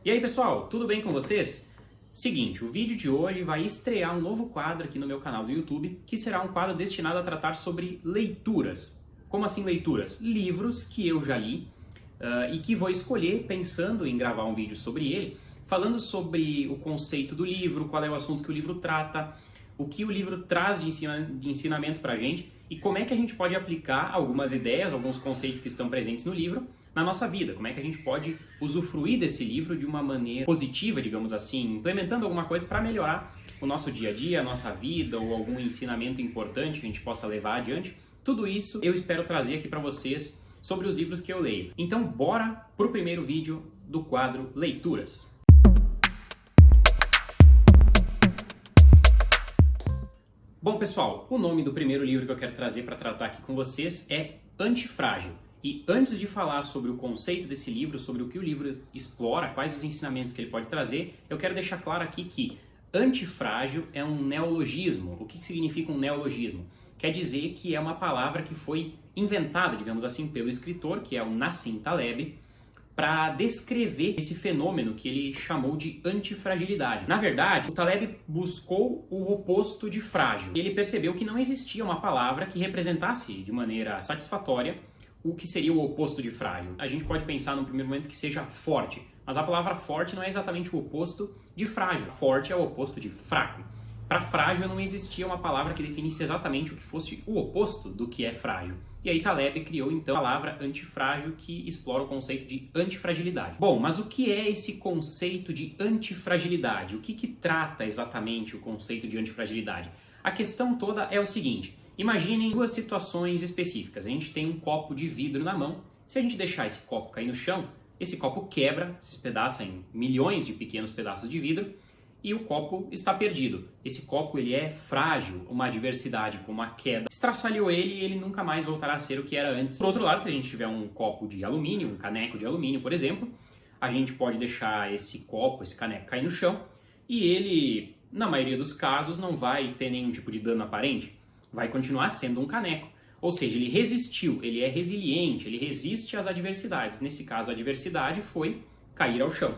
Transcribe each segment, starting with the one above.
E aí pessoal, tudo bem com vocês? Seguinte, o vídeo de hoje vai estrear um novo quadro aqui no meu canal do YouTube, que será um quadro destinado a tratar sobre leituras. Como assim leituras? Livros que eu já li e que vou escolher pensando em gravar um vídeo sobre ele, falando sobre o conceito do livro, qual é o assunto que o livro trata, o que o livro traz de ensinamento pra gente e como é que a gente pode aplicar algumas ideias, alguns conceitos que estão presentes no livro na nossa vida, como é que a gente pode usufruir desse livro de uma maneira positiva, digamos assim, implementando alguma coisa para melhorar o nosso dia a dia, a nossa vida ou algum ensinamento importante que a gente possa levar adiante. Tudo isso eu espero trazer aqui para vocês sobre os livros que eu leio. Então bora pro primeiro vídeo do quadro Leituras. Bom pessoal, o nome do primeiro livro que eu quero trazer para tratar aqui com vocês é Antifrágil. E antes de falar sobre o conceito desse livro, sobre o que o livro explora, quais os ensinamentos que ele pode trazer, eu quero deixar claro aqui que antifrágil é um neologismo. O que significa um neologismo? Quer dizer que é uma palavra que foi inventada, digamos assim, pelo escritor, que é o Nassim Taleb, para descrever esse fenômeno que ele chamou de antifragilidade. Na verdade, o Taleb buscou o oposto de frágil. E ele percebeu que não existia uma palavra que representasse de maneira satisfatória o que seria o oposto de frágil. A gente pode pensar num primeiro momento que seja forte, mas a palavra forte não é exatamente o oposto de frágil. Forte é o oposto de fraco. Para frágil não existia uma palavra que definisse exatamente o que fosse o oposto do que é frágil. E aí Taleb criou então a palavra antifrágil, que explora o conceito de antifragilidade. Bom, mas o que é esse conceito de antifragilidade? O que trata exatamente o conceito de antifragilidade? A questão toda é o seguinte: imaginem duas situações específicas. A gente tem um copo de vidro na mão. Se a gente deixar esse copo cair no chão, esse copo quebra, se despedaça em milhões de pequenos pedaços de vidro e o copo está perdido. Esse copo ele é frágil, uma adversidade como a queda estraçalhou ele e ele nunca mais voltará a ser o que era antes. Por outro lado, se a gente tiver um copo de alumínio, um caneco de alumínio, por exemplo, a gente pode deixar esse copo, esse caneco cair no chão e ele, na maioria dos casos, não vai ter nenhum tipo de dano aparente. Vai continuar sendo um caneco. Ou seja, ele resistiu, ele é resiliente, ele resiste às adversidades. Nesse caso, a adversidade foi cair ao chão.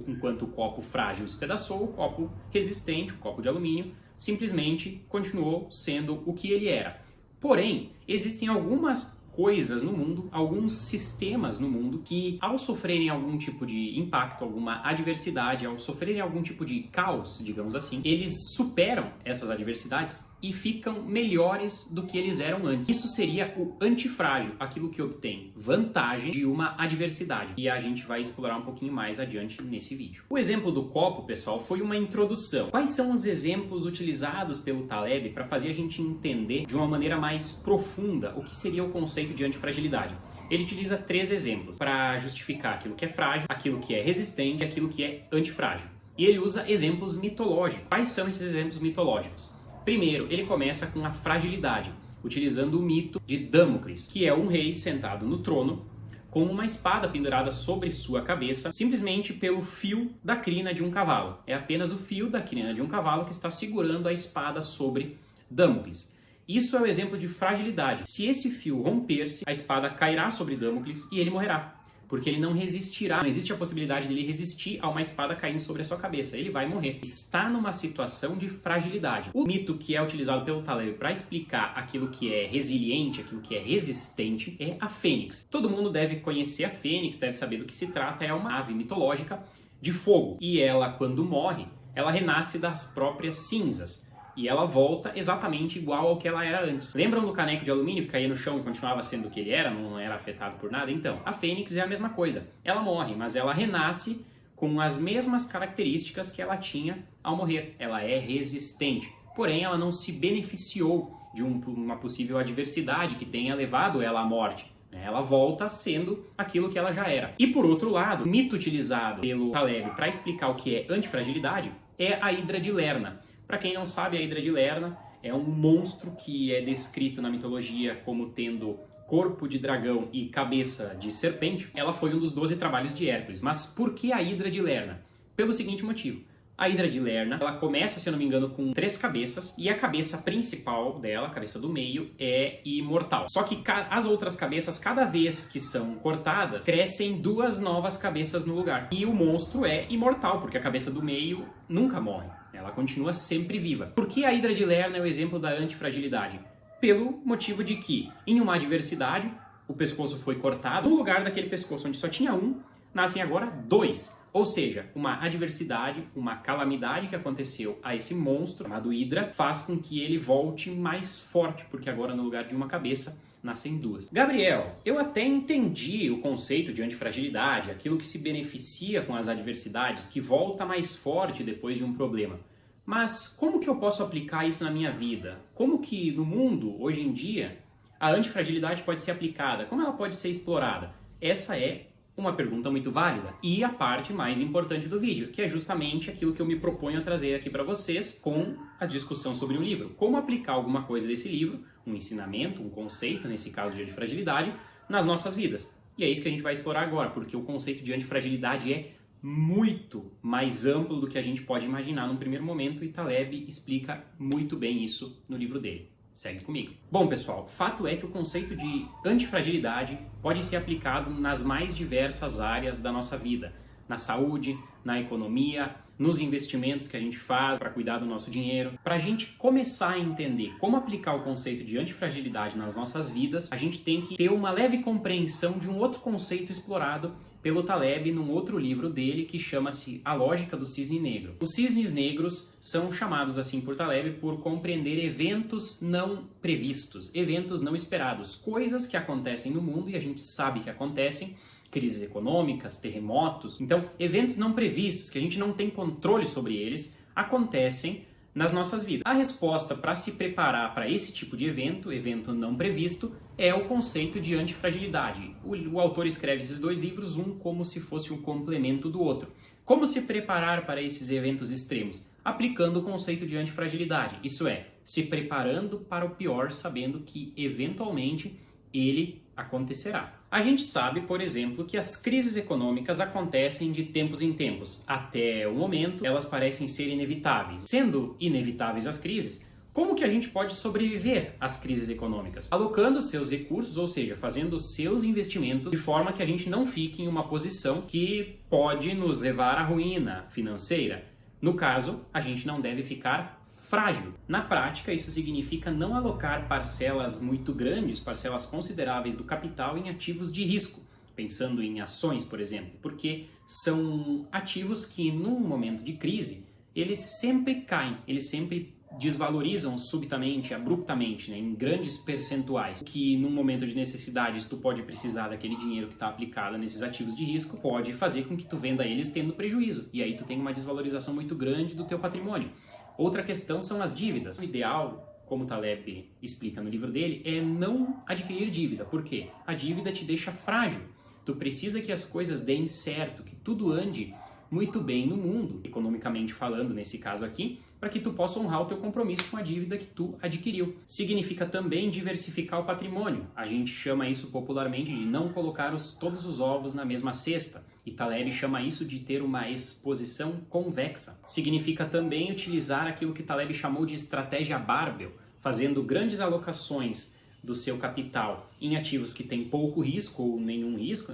Enquanto o copo frágil despedaçou, o copo resistente, o copo de alumínio, simplesmente continuou sendo o que ele era. Porém, existem algumas coisas no mundo, alguns sistemas no mundo que, ao sofrerem algum tipo de impacto, alguma adversidade, ao sofrerem algum tipo de caos, digamos assim, eles superam essas adversidades e ficam melhores do que eles eram antes. Isso seria o antifrágil, aquilo que obtém vantagem de uma adversidade. E a gente vai explorar um pouquinho mais adiante nesse vídeo. O exemplo do copo, pessoal, foi uma introdução. Quais são os exemplos utilizados pelo Taleb para fazer a gente entender de uma maneira mais profunda o que seria o conceito de antifragilidade? Ele utiliza 3 exemplos para justificar aquilo que é frágil, aquilo que é resistente e aquilo que é antifrágil. E ele usa exemplos mitológicos. Quais são esses exemplos mitológicos? Primeiro, ele começa com a fragilidade, utilizando o mito de Damocles, que é um rei sentado no trono com uma espada pendurada sobre sua cabeça, simplesmente pelo fio da crina de um cavalo. É apenas o fio da crina de um cavalo que está segurando a espada sobre Damocles. Isso é o exemplo de fragilidade. Se esse fio romper-se, a espada cairá sobre Damocles e ele morrerá, porque ele não resistirá. Não existe a possibilidade dele resistir a uma espada caindo sobre a sua cabeça. Ele vai morrer. Está numa situação de fragilidade. O mito que é utilizado pelo Taleb para explicar aquilo que é resiliente, aquilo que é resistente, é a fênix. Todo mundo deve conhecer a fênix, deve saber do que se trata. É uma ave mitológica de fogo. E ela, quando morre, ela renasce das próprias cinzas. E ela volta exatamente igual ao que ela era antes. Lembram do caneco de alumínio que caía no chão e continuava sendo o que ele era, não era afetado por nada? Então, a fênix é a mesma coisa. Ela morre, mas ela renasce com as mesmas características que ela tinha ao morrer. Ela é resistente. Porém, ela não se beneficiou de uma possível adversidade que tenha levado ela à morte. Ela volta sendo aquilo que ela já era. E por outro lado, o mito utilizado pelo Taleb para explicar o que é antifragilidade é a Hidra de Lerna. Para quem não sabe, a Hidra de Lerna é um monstro que é descrito na mitologia como tendo corpo de dragão e cabeça de serpente. Ela foi um dos 12 trabalhos de Hércules. Mas por que a Hidra de Lerna? Pelo seguinte motivo. A Hidra de Lerna, ela começa, se eu não me engano, com 3 cabeças, e a cabeça principal dela, a cabeça do meio, é imortal. Só que as outras cabeças, cada vez que são cortadas, crescem 2 novas cabeças no lugar. E o monstro é imortal, porque a cabeça do meio nunca morre. Ela continua sempre viva. Por que a Hidra de Lerna é o exemplo da antifragilidade? Pelo motivo de que, em uma adversidade, o pescoço foi cortado, no lugar daquele pescoço onde só tinha um, nascem agora 2. Ou seja, uma adversidade, uma calamidade que aconteceu a esse monstro chamado Hidra faz com que ele volte mais forte, porque agora no lugar de uma cabeça nascem 2. Gabriel, eu até entendi o conceito de antifragilidade, aquilo que se beneficia com as adversidades, que volta mais forte depois de um problema. Mas como que eu posso aplicar isso na minha vida? Como que no mundo, hoje em dia, a antifragilidade pode ser aplicada? Como ela pode ser explorada? Essa é uma pergunta muito válida e a parte mais importante do vídeo, que é justamente aquilo que eu me proponho a trazer aqui para vocês com a discussão sobre o livro. Como aplicar alguma coisa desse livro, um ensinamento, um conceito, nesse caso de antifragilidade, nas nossas vidas. E é isso que a gente vai explorar agora, porque o conceito de antifragilidade é muito mais amplo do que a gente pode imaginar num primeiro momento, e Taleb explica muito bem isso no livro dele. Segue comigo. Bom, pessoal, fato é que o conceito de antifragilidade pode ser aplicado nas mais diversas áreas da nossa vida. Na saúde, na economia, nos investimentos que a gente faz para cuidar do nosso dinheiro. Para a gente começar a entender como aplicar o conceito de antifragilidade nas nossas vidas, a gente tem que ter uma leve compreensão de um outro conceito explorado pelo Taleb num outro livro dele que chama-se A Lógica do Cisne Negro. Os cisnes negros são chamados assim por Taleb por compreender eventos não previstos, eventos não esperados, coisas que acontecem no mundo e a gente sabe que acontecem, crises econômicas, terremotos. Então, eventos não previstos, que a gente não tem controle sobre eles, acontecem nas nossas vidas. A resposta para se preparar para esse tipo de evento, evento não previsto, é o conceito de antifragilidade. O autor escreve esses 2 livros, um como se fosse um complemento do outro. Como se preparar para esses eventos extremos? Aplicando o conceito de antifragilidade, isso é, se preparando para o pior, sabendo que eventualmente ele acontecerá. A gente sabe, por exemplo, que as crises econômicas acontecem de tempos em tempos. Até o momento, elas parecem ser inevitáveis. Sendo inevitáveis as crises, como que a gente pode sobreviver às crises econômicas? Alocando seus recursos, ou seja, fazendo seus investimentos de forma que a gente não fique em uma posição que pode nos levar à ruína financeira. No caso, a gente não deve ficar frágil. Na prática, isso significa não alocar parcelas muito grandes, parcelas consideráveis do capital em ativos de risco, pensando em ações, por exemplo, porque são ativos que, num momento de crise, eles sempre caem, eles sempre desvalorizam subitamente, abruptamente, né, em grandes percentuais, que num momento de necessidade, se tu pode precisar daquele dinheiro que está aplicado nesses ativos de risco, pode fazer com que tu venda eles tendo prejuízo, e aí tu tem uma desvalorização muito grande do teu patrimônio. Outra questão são as dívidas. O ideal, como Taleb explica no livro dele, é não adquirir dívida. Por quê? A dívida te deixa frágil. Tu precisa que as coisas deem certo, que tudo ande muito bem no mundo, economicamente falando, nesse caso aqui, para que tu possa honrar o teu compromisso com a dívida que tu adquiriu. Significa também diversificar o patrimônio. A gente chama isso popularmente de não colocar todos os ovos na mesma cesta. E Taleb chama isso de ter uma exposição convexa. Significa também utilizar aquilo que Taleb chamou de estratégia barbell, fazendo grandes alocações do seu capital em ativos que têm pouco risco ou nenhum risco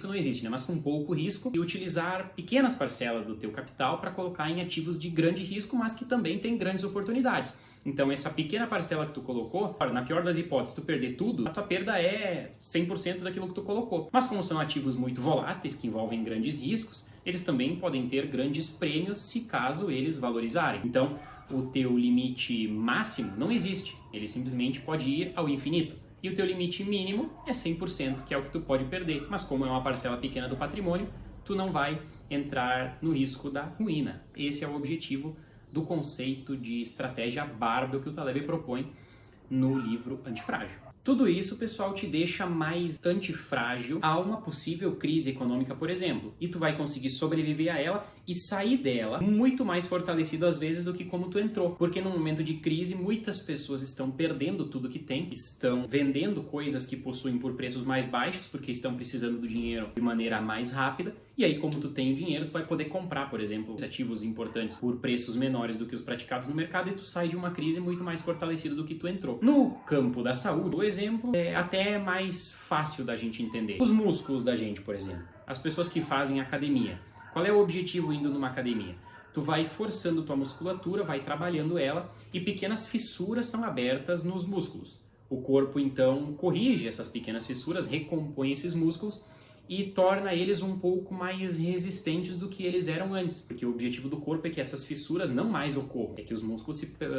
não existe, né? Mas com pouco risco, e utilizar pequenas parcelas do teu capital para colocar em ativos de grande risco, mas que também têm grandes oportunidades. Então essa pequena parcela que tu colocou, na pior das hipóteses, tu perder tudo, a tua perda é 100% daquilo que tu colocou. Mas como são ativos muito voláteis, que envolvem grandes riscos, eles também podem ter grandes prêmios se caso eles valorizarem. Então o teu limite máximo não existe, ele simplesmente pode ir ao infinito. E o teu limite mínimo é 100%, que é o que tu pode perder. Mas como é uma parcela pequena do patrimônio, tu não vai entrar no risco da ruína. Esse é o objetivo do conceito de estratégia barbell que o Taleb propõe no livro Antifrágil. Tudo isso, pessoal, te deixa mais antifrágil a uma possível crise econômica, por exemplo. E tu vai conseguir sobreviver a ela e sair dela muito mais fortalecido às vezes do que como tu entrou. Porque no momento de crise, muitas pessoas estão perdendo tudo que têm, estão vendendo coisas que possuem por preços mais baixos, porque estão precisando do dinheiro de maneira mais rápida. E aí, como tu tem o dinheiro, tu vai poder comprar, por exemplo, ativos importantes por preços menores do que os praticados no mercado e tu sai de uma crise muito mais fortalecido do que tu entrou. No campo da saúde, o exemplo é até mais fácil da gente entender. Os músculos da gente, por exemplo. As pessoas que fazem academia. Qual é o objetivo indo numa academia? Tu vai forçando tua musculatura, vai trabalhando ela e pequenas fissuras são abertas nos músculos. O corpo, então, corrige essas pequenas fissuras, recompõe esses músculos e torna eles um pouco mais resistentes do que eles eram antes. Porque o objetivo do corpo é que essas fissuras não mais ocorram, é que os músculos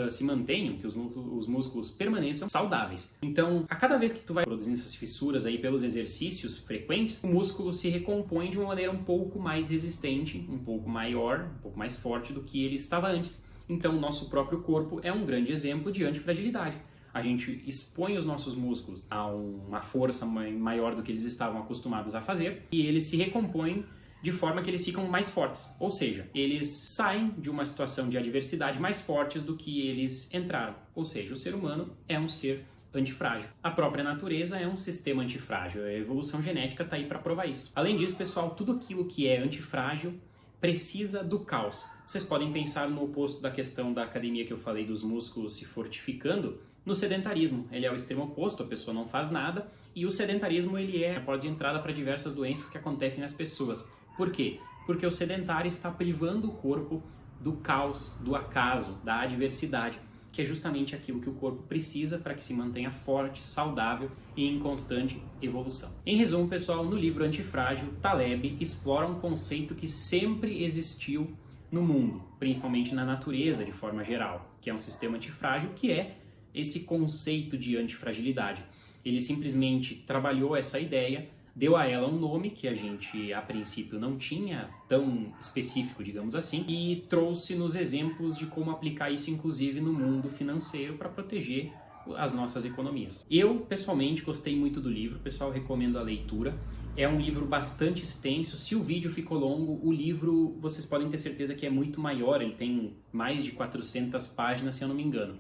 se mantenham, que os músculos permaneçam saudáveis. Então, a cada vez que tu vai produzindo essas fissuras aí pelos exercícios frequentes, o músculo se recompõe de uma maneira um pouco mais resistente, um pouco maior, um pouco mais forte do que ele estava antes. Então, o nosso próprio corpo é um grande exemplo de antifragilidade. A gente expõe os nossos músculos a uma força maior do que eles estavam acostumados a fazer e eles se recompõem de forma que eles ficam mais fortes. Ou seja, eles saem de uma situação de adversidade mais fortes do que eles entraram. Ou seja, o ser humano é um ser antifrágil. A própria natureza é um sistema antifrágil. A evolução genética está aí para provar isso. Além disso, pessoal, tudo aquilo que é antifrágil precisa do caos. Vocês podem pensar no oposto da questão da academia que eu falei dos músculos se fortificando, no sedentarismo. Ele é o extremo oposto, a pessoa não faz nada, e o sedentarismo ele é a porta de entrada para diversas doenças que acontecem nas pessoas. Por quê? Porque o sedentário está privando o corpo do caos, do acaso, da adversidade, que é justamente aquilo que o corpo precisa para que se mantenha forte, saudável e em constante evolução. Em resumo, pessoal, no livro Antifrágil, Taleb explora um conceito que sempre existiu no mundo, principalmente na natureza de forma geral, que é um sistema antifrágil, que é esse conceito de antifragilidade. Ele simplesmente trabalhou essa ideia, deu a ela um nome que a gente a princípio não tinha tão específico, digamos assim, e trouxe-nos exemplos de como aplicar isso inclusive no mundo financeiro para proteger as nossas economias. Eu, pessoalmente, gostei muito do livro, pessoal, recomendo a leitura. É um livro bastante extenso, se o vídeo ficou longo, o livro, vocês podem ter certeza que é muito maior, ele tem mais de 400 páginas, se eu não me engano.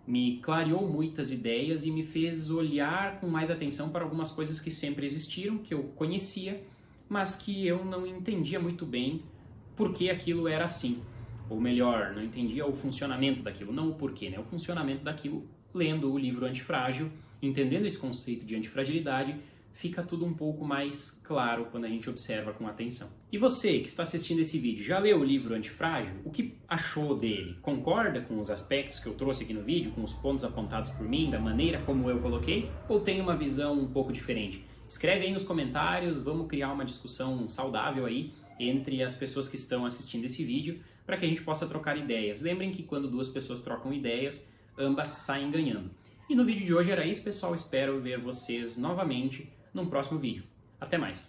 Me clareou muitas ideias e me fez olhar com mais atenção para algumas coisas que sempre existiram, que eu conhecia, mas que eu não entendia muito bem por que aquilo era assim. Ou melhor, não entendia o funcionamento daquilo, não o porquê, né? O funcionamento daquilo, lendo o livro Antifrágil, entendendo esse conceito de antifragilidade, fica tudo um pouco mais claro quando a gente observa com atenção. E você que está assistindo esse vídeo, já leu o livro Antifrágil? O que achou dele? Concorda com os aspectos que eu trouxe aqui no vídeo, com os pontos apontados por mim, da maneira como eu coloquei? Ou tem uma visão um pouco diferente? Escreve aí nos comentários, vamos criar uma discussão saudável aí entre as pessoas que estão assistindo esse vídeo, para que a gente possa trocar ideias. Lembrem que quando duas pessoas trocam ideias, ambas saem ganhando. E no vídeo de hoje era isso, pessoal. Espero ver vocês novamente num próximo vídeo. Até mais!